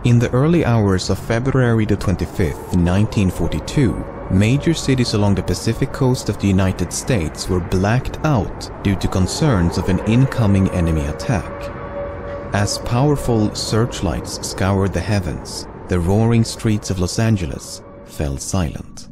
In the early hours of February the 25th, 1942, major cities along the Pacific coast of the United States were blacked out due to concerns of an incoming enemy attack. As powerful searchlights scoured the heavens, the roaring streets of Los Angeles fell silent.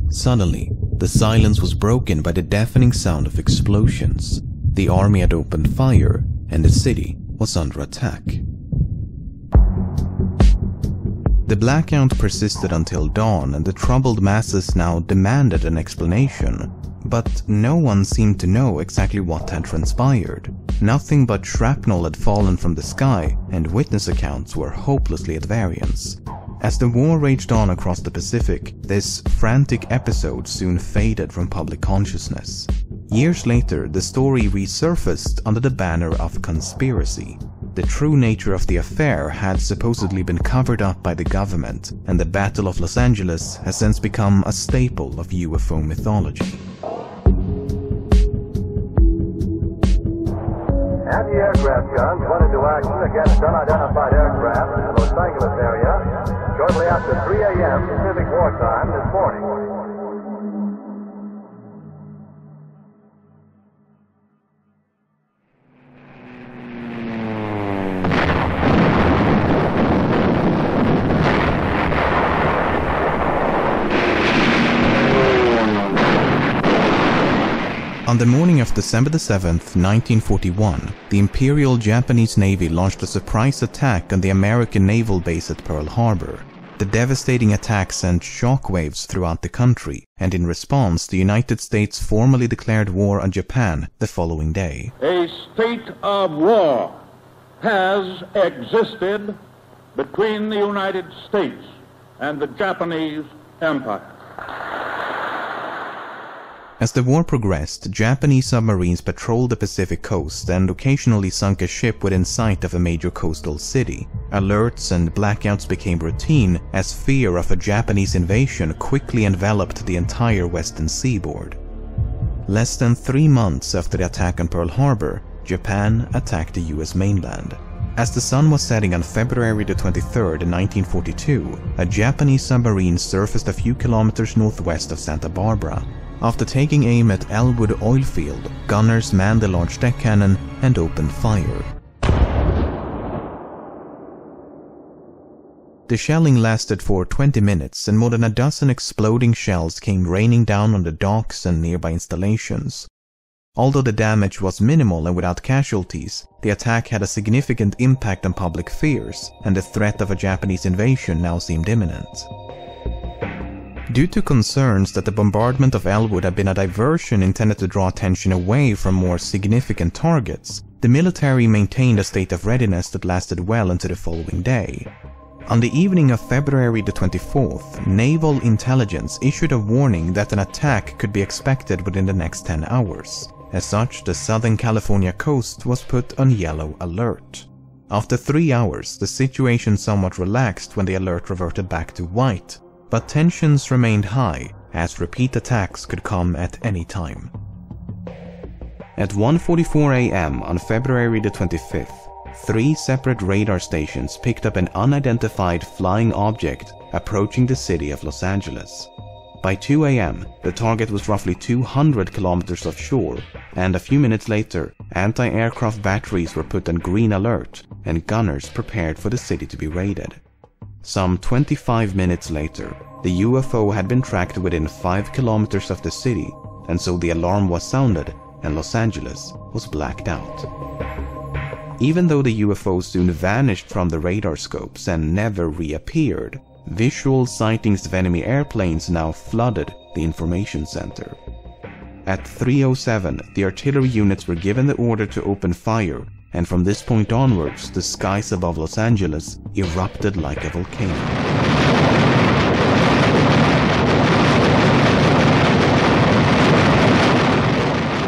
Suddenly, the silence was broken by the deafening sound of explosions. The army had opened fire, and the city was under attack. The blackout persisted until dawn, and the troubled masses now demanded an explanation. But no one seemed to know exactly what had transpired. Nothing but shrapnel had fallen from the sky, and witness accounts were hopelessly at variance. As the war raged on across the Pacific, this frantic episode soon faded from public consciousness. Years later, the story resurfaced under the banner of conspiracy. The true nature of the affair had supposedly been covered up by the government, and the Battle of Los Angeles has since become a staple of UFO mythology. Anti-aircraft guns went into action against unidentified aircraft in the Los Angeles area shortly after 3 a.m. Pacific Wartime this morning. On the morning of December 7th, 1941, the Imperial Japanese Navy launched a surprise attack on the American naval base at Pearl Harbor. The devastating attack sent shockwaves throughout the country, and in response, the United States formally declared war on Japan the following day. A state of war has existed between the United States and the Japanese Empire. As the war progressed, Japanese submarines patrolled the Pacific coast and occasionally sunk a ship within sight of a major coastal city. Alerts and blackouts became routine as fear of a Japanese invasion quickly enveloped the entire western seaboard. Less than 3 months after the attack on Pearl Harbor, Japan attacked the US mainland. As the sun was setting on February the 23rd, 1942, a Japanese submarine surfaced a few kilometers northwest of Santa Barbara. After taking aim at Elwood oil field, gunners manned the large deck cannon and opened fire. The shelling lasted for 20 minutes, and more than a dozen exploding shells came raining down on the docks and nearby installations. Although the damage was minimal and without casualties, the attack had a significant impact on public fears, and the threat of a Japanese invasion now seemed imminent. Due to concerns that the bombardment of Elwood had been a diversion intended to draw attention away from more significant targets, the military maintained a state of readiness that lasted well into the following day. On the evening of February the 24th, Naval Intelligence issued a warning that an attack could be expected within the next 10 hours. As such, the Southern California coast was put on yellow alert. After 3 hours, the situation somewhat relaxed when the alert reverted back to white, but tensions remained high as repeat attacks could come at any time. At 1:44 a.m. on February the 25th, 3 separate radar stations picked up an unidentified flying object approaching the city of Los Angeles. By 2 a.m., the target was roughly 200 kilometers offshore, and a few minutes later, anti-aircraft batteries were put on green alert and gunners prepared for the city to be raided. Some 25 minutes later, the UFO had been tracked within 5 kilometers of the city, and so the alarm was sounded and Los Angeles was blacked out. Even though the UFO soon vanished from the radar scopes and never reappeared, visual sightings of enemy airplanes now flooded the information center. At 3:07, the artillery units were given the order to open fire, and from this point onwards, the skies above Los Angeles erupted like a volcano.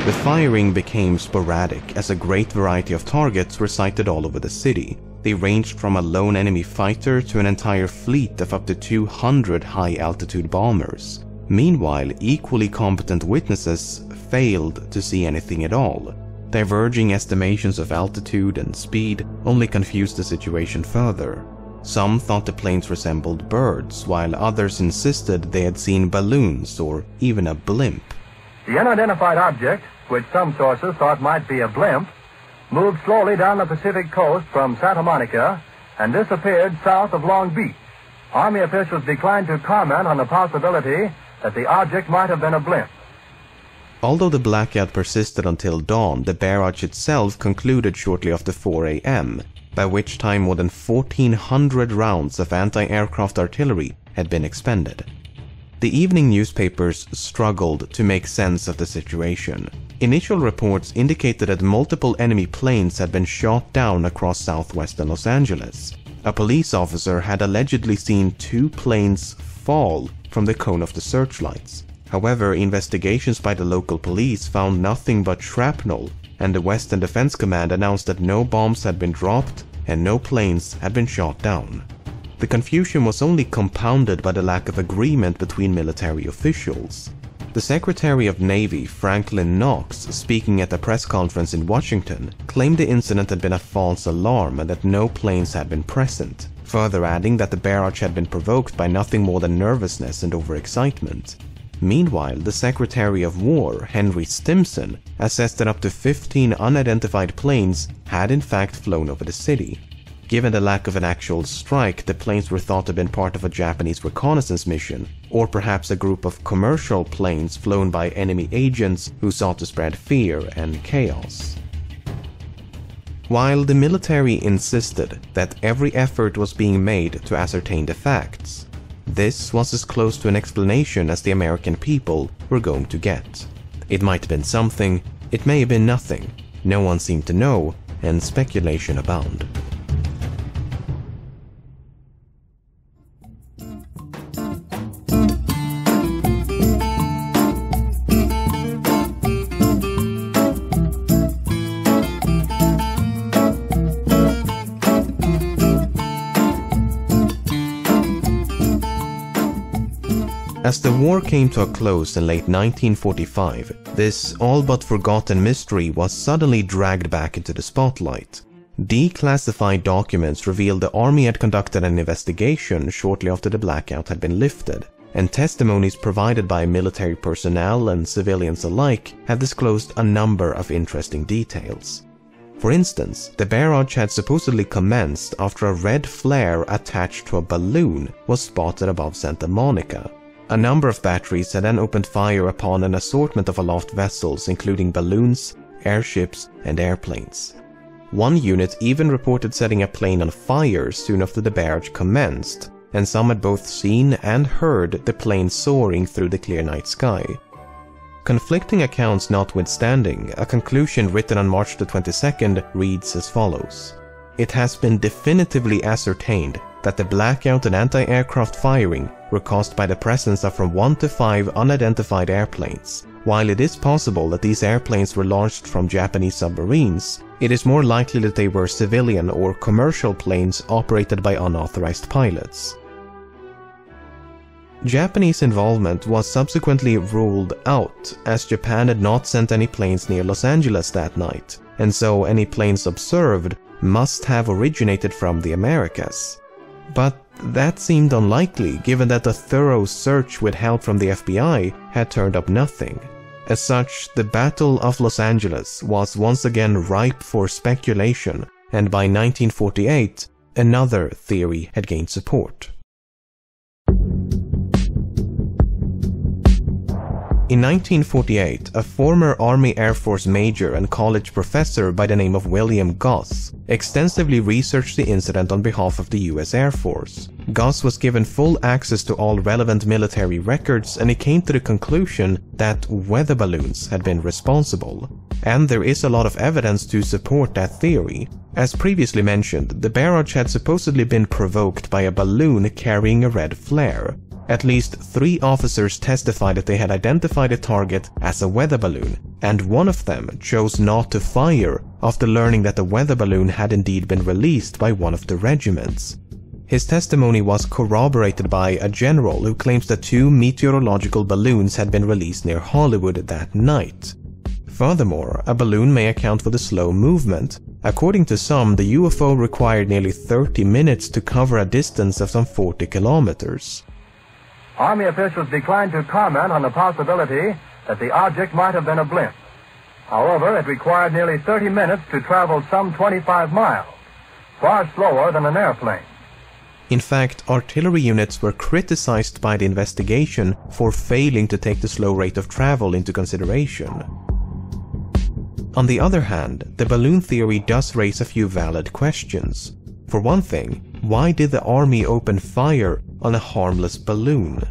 The firing became sporadic as a great variety of targets were sighted all over the city. They ranged from a lone enemy fighter to an entire fleet of up to 200 high-altitude bombers. Meanwhile, equally competent witnesses failed to see anything at all. Diverging estimations of altitude and speed only confused the situation further. Some thought the planes resembled birds, while others insisted they had seen balloons or even a blimp. The unidentified object, which some sources thought might be a blimp, moved slowly down the Pacific coast from Santa Monica and disappeared south of Long Beach. Army officials declined to comment on the possibility that the object might have been a blimp. Although the blackout persisted until dawn, the barrage itself concluded shortly after 4 a.m., by which time more than 1,400 rounds of anti-aircraft artillery had been expended. The evening newspapers struggled to make sense of the situation. Initial reports indicated that multiple enemy planes had been shot down across southwestern Los Angeles. A police officer had allegedly seen 2 planes fall from the cone of the searchlights. However, investigations by the local police found nothing but shrapnel, and the Western Defense Command announced that no bombs had been dropped and no planes had been shot down. The confusion was only compounded by the lack of agreement between military officials. The Secretary of Navy, Franklin Knox, speaking at a press conference in Washington, claimed the incident had been a false alarm and that no planes had been present, further adding that the barrage had been provoked by nothing more than nervousness and overexcitement. Meanwhile, the Secretary of War, Henry Stimson, assessed that up to 15 unidentified planes had in fact flown over the city. Given the lack of an actual strike, the planes were thought to have been part of a Japanese reconnaissance mission, or perhaps a group of commercial planes flown by enemy agents who sought to spread fear and chaos. While the military insisted that every effort was being made to ascertain the facts, this was as close to an explanation as the American people were going to get. It might have been something, it may have been nothing. No one seemed to know, and speculation abounded. As the war came to a close in late 1945, this all but forgotten mystery was suddenly dragged back into the spotlight. Declassified documents revealed the Army had conducted an investigation shortly after the blackout had been lifted, and testimonies provided by military personnel and civilians alike have disclosed a number of interesting details. For instance, the barrage had supposedly commenced after a red flare attached to a balloon was spotted above Santa Monica. A number of batteries had then opened fire upon an assortment of aloft vessels, including balloons, airships, and airplanes. One unit even reported setting a plane on fire soon after the barrage commenced, and some had both seen and heard the plane soaring through the clear night sky. Conflicting accounts notwithstanding, a conclusion written on March the 22nd reads as follows. It has been definitively ascertained that the blackout and anti-aircraft firing were caused by the presence of from 1 to 5 unidentified airplanes. While it is possible that these airplanes were launched from Japanese submarines, it is more likely that they were civilian or commercial planes operated by unauthorized pilots. Japanese involvement was subsequently ruled out, as Japan had not sent any planes near Los Angeles that night, and so any planes observed must have originated from the Americas. But that seemed unlikely, given that a thorough search with help from the FBI had turned up nothing. As such, the Battle of Los Angeles was once again ripe for speculation, and by 1948, another theory had gained support. In 1948, a former Army Air Force major and college professor by the name of William Goss extensively researched the incident on behalf of the US Air Force. Goss was given full access to all relevant military records, and he came to the conclusion that weather balloons had been responsible. And there is a lot of evidence to support that theory. As previously mentioned, the barrage had supposedly been provoked by a balloon carrying a red flare. At least 3 officers testified that they had identified a target as a weather balloon, and one of them chose not to fire after learning that the weather balloon had indeed been released by one of the regiments. His testimony was corroborated by a general who claims that 2 meteorological balloons had been released near Hollywood that night. Furthermore, a balloon may account for the slow movement. According to some, the UFO required nearly 30 minutes to cover a distance of some 40 kilometers. Army officials declined to comment on the possibility that the object might have been a blimp. However, it required nearly 30 minutes to travel some 25 miles, far slower than an airplane. In fact, artillery units were criticized by the investigation for failing to take the slow rate of travel into consideration. On the other hand, the balloon theory does raise a few valid questions. For one thing, why did the army open fire on a harmless balloon?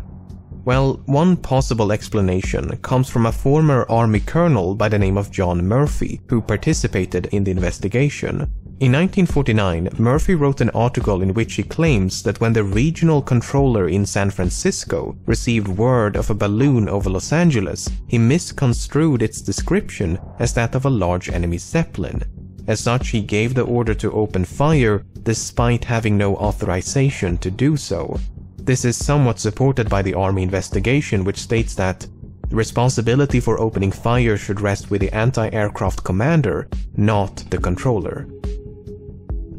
Well, one possible explanation comes from a former army colonel by the name of John Murphy, who participated in the investigation. In 1949, Murphy wrote an article in which he claims that when the regional controller in San Francisco received word of a balloon over Los Angeles, he misconstrued its description as that of a large enemy Zeppelin. As such, he gave the order to open fire despite having no authorization to do so. This is somewhat supported by the Army investigation, which states that responsibility for opening fire should rest with the anti-aircraft commander, not the controller.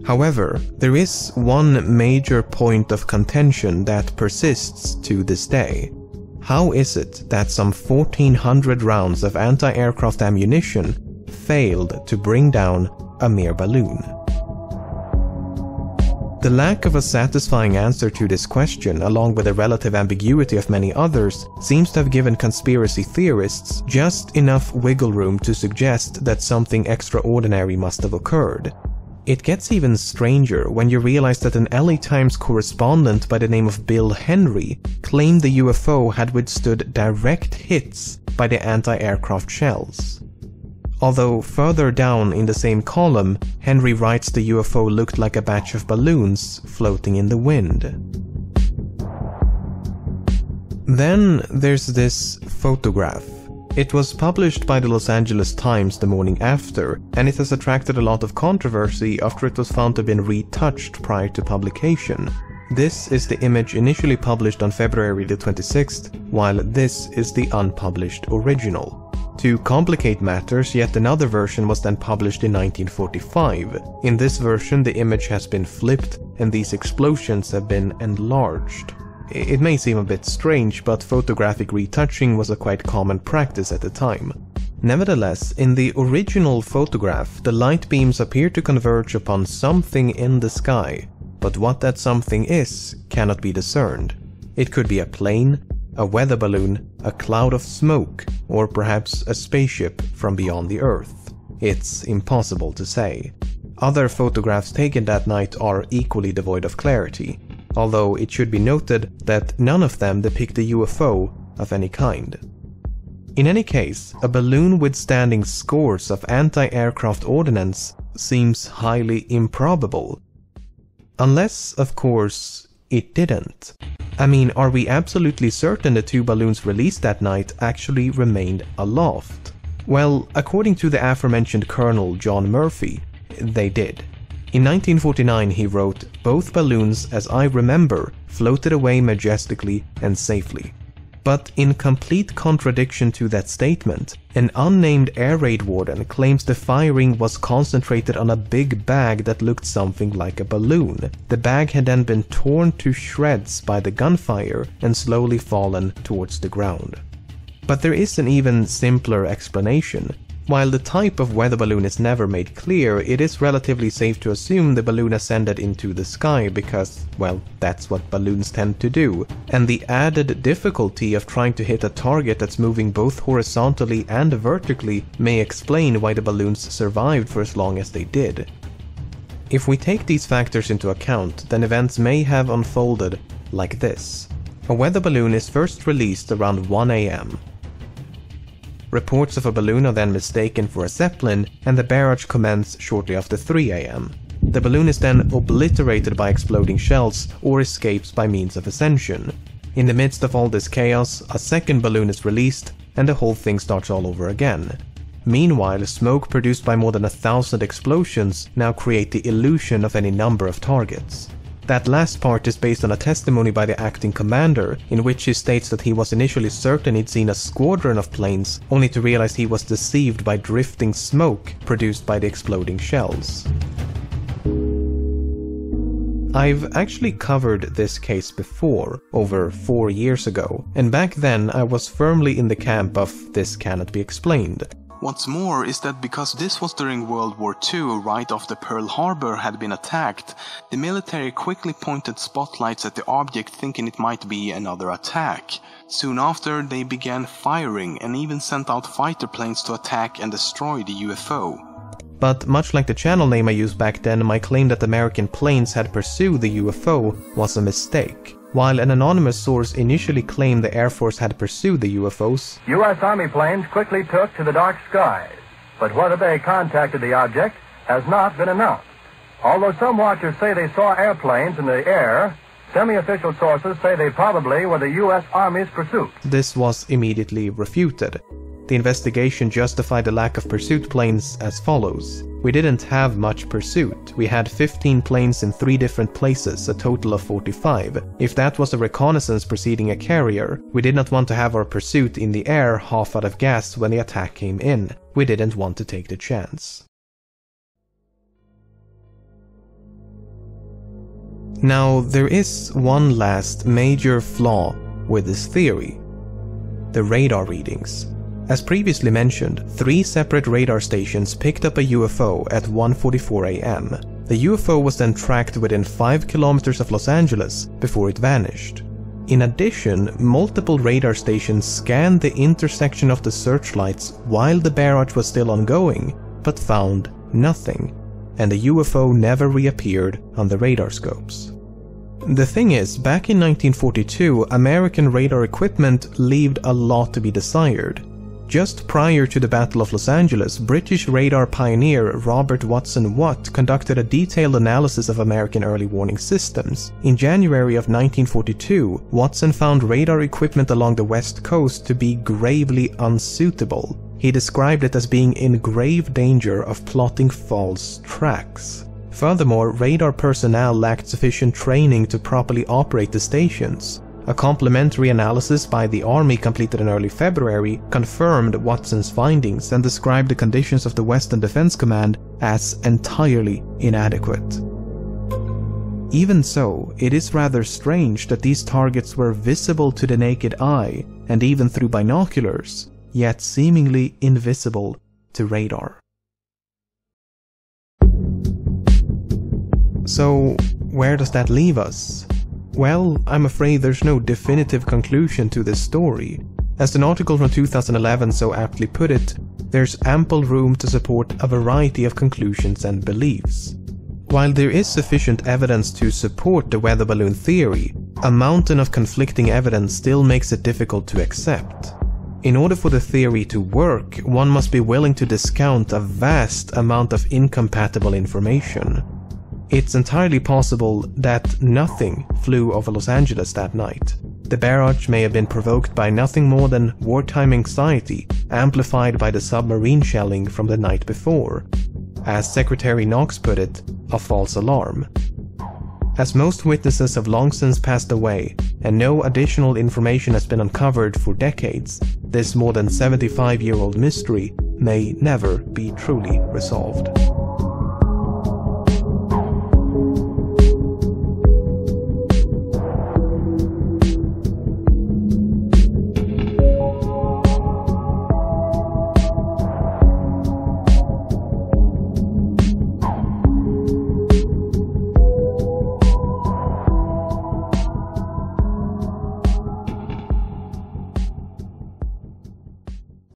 However, there is one major point of contention that persists to this day. How is it that some 1,400 rounds of anti-aircraft ammunition failed to bring down a mere balloon? The lack of a satisfying answer to this question, along with the relative ambiguity of many others, seems to have given conspiracy theorists just enough wiggle room to suggest that something extraordinary must have occurred. It gets even stranger when you realize that an LA Times correspondent by the name of Bill Henry claimed the UFO had withstood direct hits by the anti-aircraft shells. Although further down in the same column, Henry writes the UFO looked like a batch of balloons floating in the wind. Then there's this photograph. It was published by the Los Angeles Times the morning after, and it has attracted a lot of controversy after it was found to have been retouched prior to publication. This is the image initially published on February the 26th, while this is the unpublished original. To complicate matters, yet another version was then published in 1945. In this version, the image has been flipped and these explosions have been enlarged. It may seem a bit strange, but photographic retouching was a quite common practice at the time. Nevertheless, in the original photograph, the light beams appear to converge upon something in the sky, but what that something is cannot be discerned. It could be a plane, a weather balloon, a cloud of smoke, or perhaps a spaceship from beyond the Earth. It's impossible to say. Other photographs taken that night are equally devoid of clarity, although it should be noted that none of them depict a UFO of any kind. In any case, a balloon withstanding scores of anti-aircraft ordnance seems highly improbable. Unless, of course, it didn't. I mean, are we absolutely certain the two balloons released that night actually remained aloft? Well, according to the aforementioned Colonel John Murphy, they did. In 1949 he wrote, "Both balloons, as I remember, floated away majestically and safely." But in complete contradiction to that statement, an unnamed air raid warden claims the firing was concentrated on a big bag that looked something like a balloon. The bag had then been torn to shreds by the gunfire and slowly fallen towards the ground. But there is an even simpler explanation. While the type of weather balloon is never made clear, it is relatively safe to assume the balloon ascended into the sky because, well, that's what balloons tend to do. And the added difficulty of trying to hit a target that's moving both horizontally and vertically may explain why the balloons survived for as long as they did. If we take these factors into account, then events may have unfolded like this. A weather balloon is first released around 1 a.m. Reports of a balloon are then mistaken for a Zeppelin, and the barrage commences shortly after 3 a.m. The balloon is then obliterated by exploding shells or escapes by means of ascension. In the midst of all this chaos, a second balloon is released, and the whole thing starts all over again. Meanwhile, smoke produced by more than 1,000 explosions now create the illusion of any number of targets. That last part is based on a testimony by the acting commander, in which he states that he was initially certain he'd seen a squadron of planes, only to realize he was deceived by drifting smoke produced by the exploding shells. I've actually covered this case before, over 4 years ago, and back then I was firmly in the camp of this cannot be explained. What's more is that because this was during World War II, right after Pearl Harbor had been attacked, the military quickly pointed spotlights at the object thinking it might be another attack. Soon after, they began firing and even sent out fighter planes to attack and destroy the UFO. But much like the channel name I used back then, my claim that American planes had pursued the UFO was a mistake. While an anonymous source initially claimed the Air Force had pursued the UFOs, U.S. Army planes quickly took to the dark skies, but whether they contacted the object has not been announced. Although some watchers say they saw airplanes in the air, semi-official sources say they probably were the U.S. Army's pursuit. This was immediately refuted. The investigation justified the lack of pursuit planes as follows. We didn't have much pursuit. We had 15 planes in 3 different places, a total of 45. If that was a reconnaissance preceding a carrier, we did not want to have our pursuit in the air half out of gas when the attack came in. We didn't want to take the chance. Now, there is one last major flaw with this theory: the radar readings. As previously mentioned, 3 separate radar stations picked up a UFO at 1:44 a.m. The UFO was then tracked within 5 kilometers of Los Angeles before it vanished. In addition, multiple radar stations scanned the intersection of the searchlights while the barrage was still ongoing, but found nothing, and the UFO never reappeared on the radar scopes. The thing is, back in 1942, American radar equipment left a lot to be desired. Just prior to the Battle of Los Angeles, British radar pioneer Robert Watson Watt conducted a detailed analysis of American early warning systems. In January of 1942, Watson found radar equipment along the West Coast to be gravely unsuitable. He described it as being in grave danger of plotting false tracks. Furthermore, radar personnel lacked sufficient training to properly operate the stations. A complementary analysis by the Army completed in early February confirmed Watson's findings and described the conditions of the Western Defense Command as entirely inadequate. Even so, it is rather strange that these targets were visible to the naked eye and even through binoculars, yet seemingly invisible to radar. So, where does that leave us? Well, I'm afraid there's no definitive conclusion to this story. As an article from 2011 so aptly put it, there's ample room to support a variety of conclusions and beliefs. While there is sufficient evidence to support the weather balloon theory, a mountain of conflicting evidence still makes it difficult to accept. In order for the theory to work, one must be willing to discount a vast amount of incompatible information. It's entirely possible that nothing flew over Los Angeles that night. The barrage may have been provoked by nothing more than wartime anxiety, amplified by the submarine shelling from the night before. As Secretary Knox put it, a false alarm. As most witnesses have long since passed away, and no additional information has been uncovered for decades, this more than 75-year-old mystery may never be truly resolved.